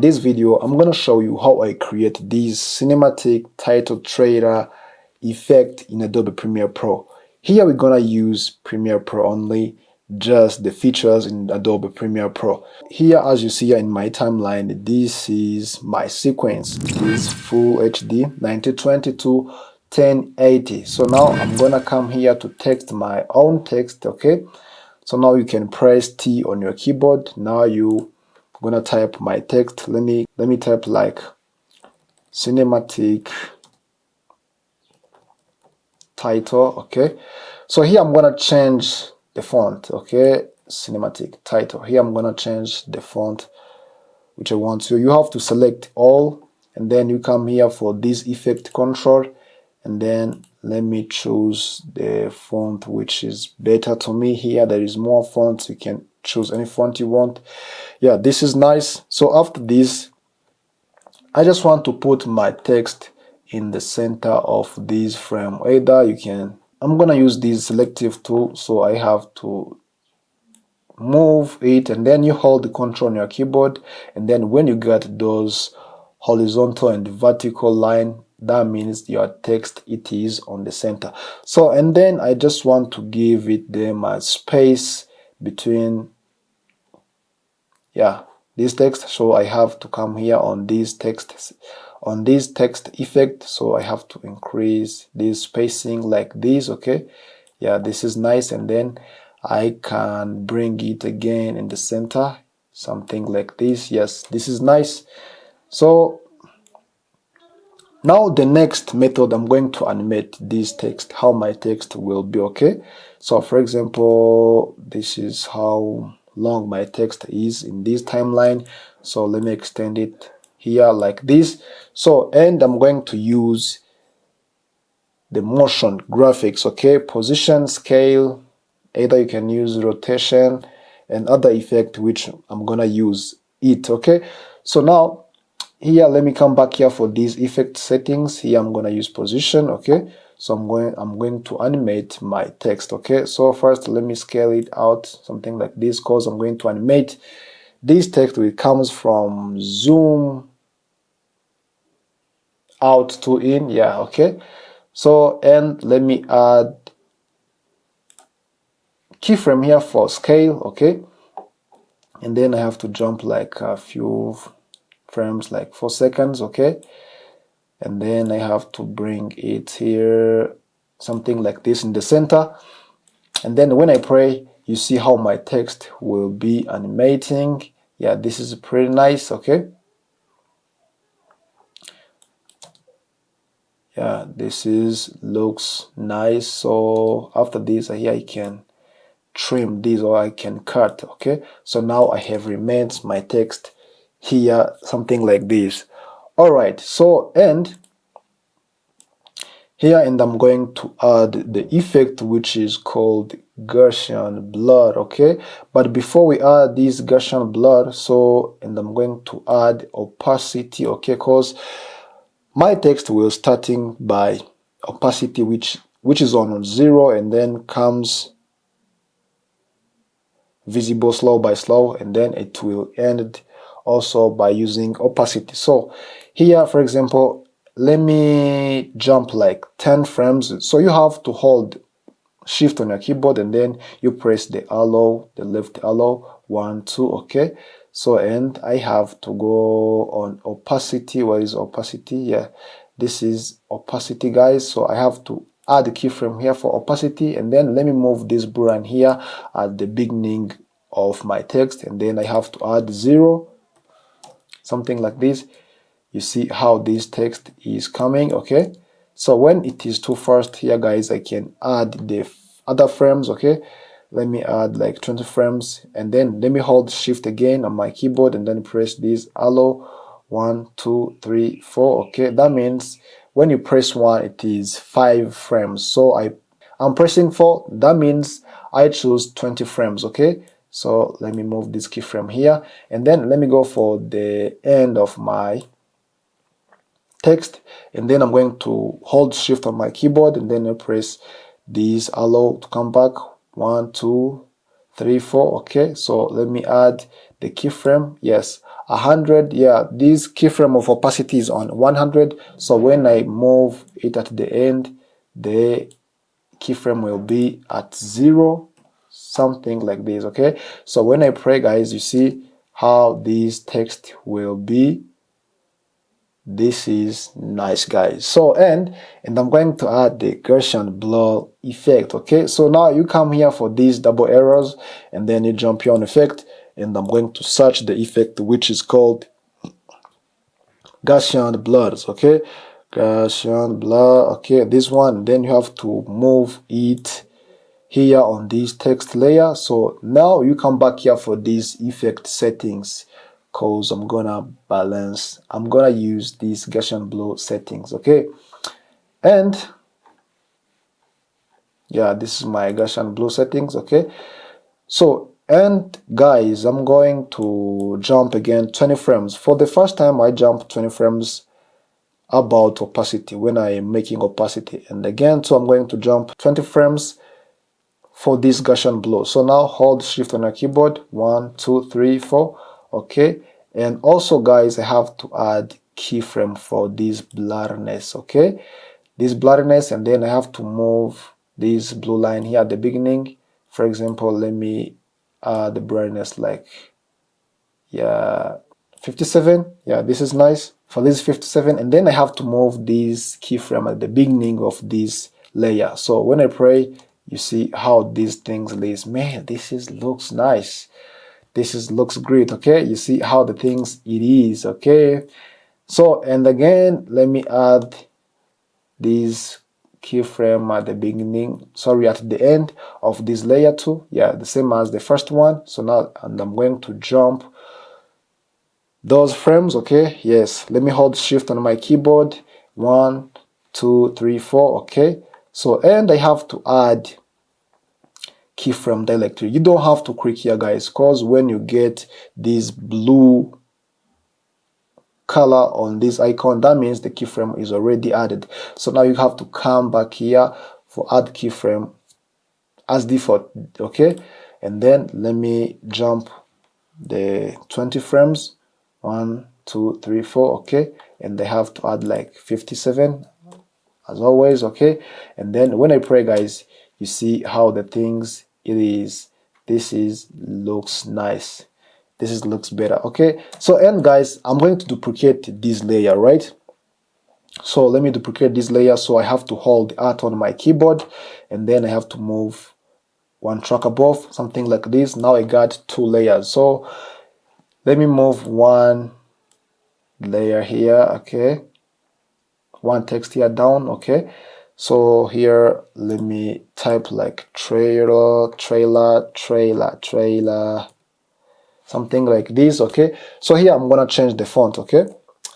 In this video, I'm gonna show you how I create this cinematic title trailer effect in Adobe Premiere Pro. Here we're gonna use Premiere Pro only, just the features in Adobe Premiere Pro. Here, as you see in my timeline, this is my sequence. It is full HD 1920 to 1080. So now I'm gonna come here to text my own text. Okay, so now you can press T on your keyboard. Now you gonna type my text. Let me type like cinematic title. Okay, so here I'm gonna change the font. Okay, cinematic title. Here I'm gonna change the font which I want. So you have to select all, and then you come here for this effect control, and then let me choose the font which is better to me. Here there is more fonts. You can choose any font you want. Yeah, this is nice. So after this, I just want to put my text in the center of this frame. Either you can, I'm gonna use this selective tool, so I have to move it, and then you hold the control on your keyboard, and then when you get those horizontal and vertical line, that means your text, it is on the center. So, and then I just want to give it them a space between, yeah, this text. So I have to come here on this text, on this text effect. So I have to increase this spacing like this. Okay, yeah, this is nice. And then I can bring it again in the center, something like this. Yes, this is nice. So now the next method, I'm going to animate this text, how my text will be. Okay, so for example, this is how long my text is in this timeline. So let me extend it here like this. So, and I'm going to use the motion graphics. Okay, position, scale, either you can use rotation and other effect which I'm gonna use it. Okay, so now here let me come back here for these effect settings. Here I'm gonna use position. Okay, so I'm going to animate my text. Okay, so first let me scale it out something like this, because I'm going to animate this text which comes from zoom out to in. Yeah, okay, so and let me add keyframe here for scale. Okay, and then I have to jump like a few frames, like 4 seconds. Okay, and then I have to bring it here something like this in the center, and then when I play, you see how my text will be animating. Yeah, this is pretty nice. Okay, yeah, this is looks nice. So after this, here I can trim this, or I can cut. Okay, so now I have remained my text here something like this. All right, so and here, and I'm going to add the effect which is called Gaussian blur. Okay, but before we add this Gaussian blur, so and I'm going to add opacity. Okay, because my text will starting by opacity which is on 0, and then comes visible slow by slow, and then it will end also by using opacity. So here, for example, let me jump like 10 frames. So you have to hold shift on your keyboard, and then you press the arrow, the left arrow, 1 2. Okay, so and I have to go on opacity. What is opacity? Yeah, this is opacity, guys. So I have to add the keyframe here for opacity, and then let me move this boolean here at the beginning of my text, and then I have to add 0, something like this. You see how this text is coming. Okay, so when it is too fast here, guys, I can add the other frames. Okay, let me add like 20 frames, and then let me hold shift again on my keyboard, and then press this arrow, 1 2 3 4. Okay, that means when you press 1, it is 5 frames. So I'm pressing 4, that means I choose 20 frames. Okay, so let me move this keyframe here, and then let me go for the end of my text, and then I'm going to hold shift on my keyboard, and then I press this arrow to come back, 1 2 3 4. Okay, so let me add the keyframe. Yes, 100. Yeah, this keyframe of opacity is on 100, so when I move it at the end, the keyframe will be at 0, something like this. Okay, so when I pray, guys, you see how this text will be. This is nice, guys. So and I'm going to add the Gaussian blur effect. Okay, so now you come here for these double arrows and then you jump here on effect, and I'm going to search the effect which is called Gaussian blurs. Okay, Gaussian blur. Okay, this one, then you have to move it here on this text layer. So now you come back here for these effect settings, cause I'm gonna use these Gaussian blur settings. Okay, and yeah, this is my Gaussian blur settings. Okay, so and guys, I'm going to jump again 20 frames. For the first time I jump 20 frames about opacity when I am making opacity, and again, so I'm going to jump 20 frames for this Gaussian blur. So now hold shift on your keyboard, 1 2 3 4. Okay, and also guys, I have to add keyframe for this blurriness. Okay, this blurriness, and then I have to move this blue line here at the beginning. For example, let me add the brightness like, yeah, 57. Yeah, this is nice. For this 57, and then I have to move this keyframe at the beginning of this layer. So when I pray, you see how these things lays. Man, looks nice. Looks great. Okay, you see how the things it is. Okay, so and again, let me add this keyframe at the beginning, sorry, at the end of this layer too. Yeah, the same as the first one. So now, and I'm going to jump those frames. Okay, yes, let me hold shift on my keyboard, 1 2 3 4. Okay, so and I have to add keyframe directory. You don't have to click here, guys, because when you get this blue color on this icon, that means the keyframe is already added. So now you have to come back here for add keyframe as default. Okay, and then let me jump the 20 frames, 1 2 3 4. Okay, and I have to add like 57 as always. Okay, and then when I pray, guys, you see how the things it is. Looks nice. Looks better. Okay, so and guys, I'm going to duplicate this layer, right? So let me duplicate this layer. So I have to hold Alt on my keyboard, and then I have to move one track above, something like this. Now I got 2 layers. So let me move one layer here. Okay, one text here down. Okay, so here let me type like trailer, something like this. Okay, so here I'm gonna change the font. Okay,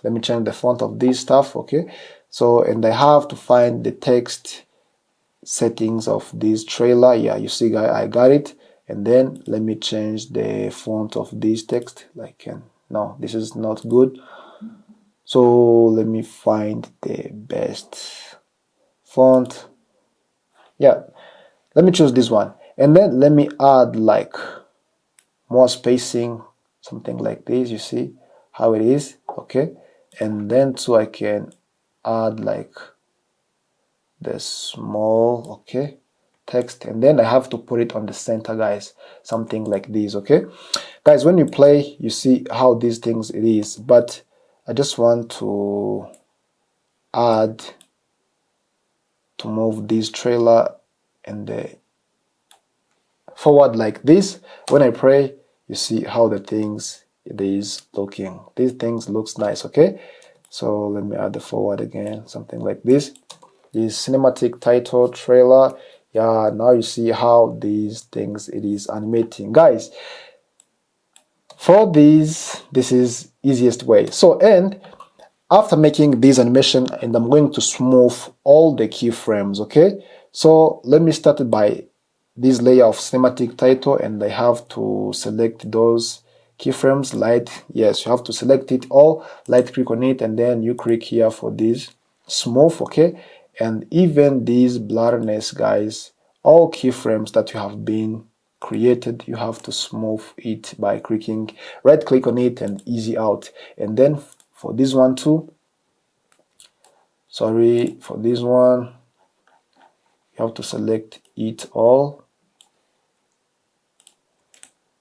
let me change the font of this stuff. Okay, so and I have to find the text settings of this trailer. Yeah, you see, guys, I got it. And then let me change the font of this text. Like, no, this is not good. So let me find the best font. Yeah, let me choose this one, and then let me add like more spacing, something like this. You see how it is. Okay, and then so I can add like the small, okay, text, and then I have to put it on the center, guys, something like this. Okay, guys, when you play, you see how these things it is, but I just want to add to move this trailer and the forward like this. When I pray, you see how the things it is looking. These things looks nice. Okay, so let me add the forward again, something like this. This cinematic title trailer. Yeah, now you see how these things it is animating, guys. For these, this is easiest way. So and after making this animation, and I'm going to smooth all the keyframes. Okay, so let me start by this layer of cinematic title, and I have to select those keyframes. Light, yes, you have to select it all, light click on it, and then you click here for this smooth. Okay, and even this blurriness, guys, all keyframes that you have been created, you have to smooth it by right click on it and easy out. And then for this one too, for this one, you have to select it all.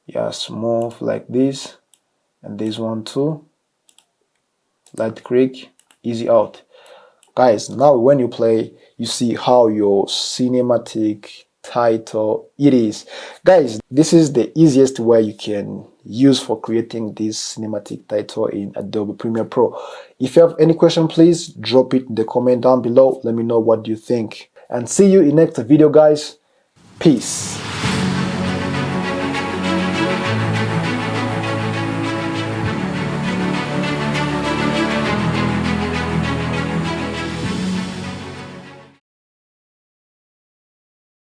Yeah, smooth like this. And this one too, right click, easy out. Guys, now when you play, you see how your cinematic title it is. Guys, this is the easiest way you can use for creating this cinematic title in Adobe Premiere Pro. If you have any question, please drop it in the comment down below. Let me know what you think. And see you in next video, guys. Peace.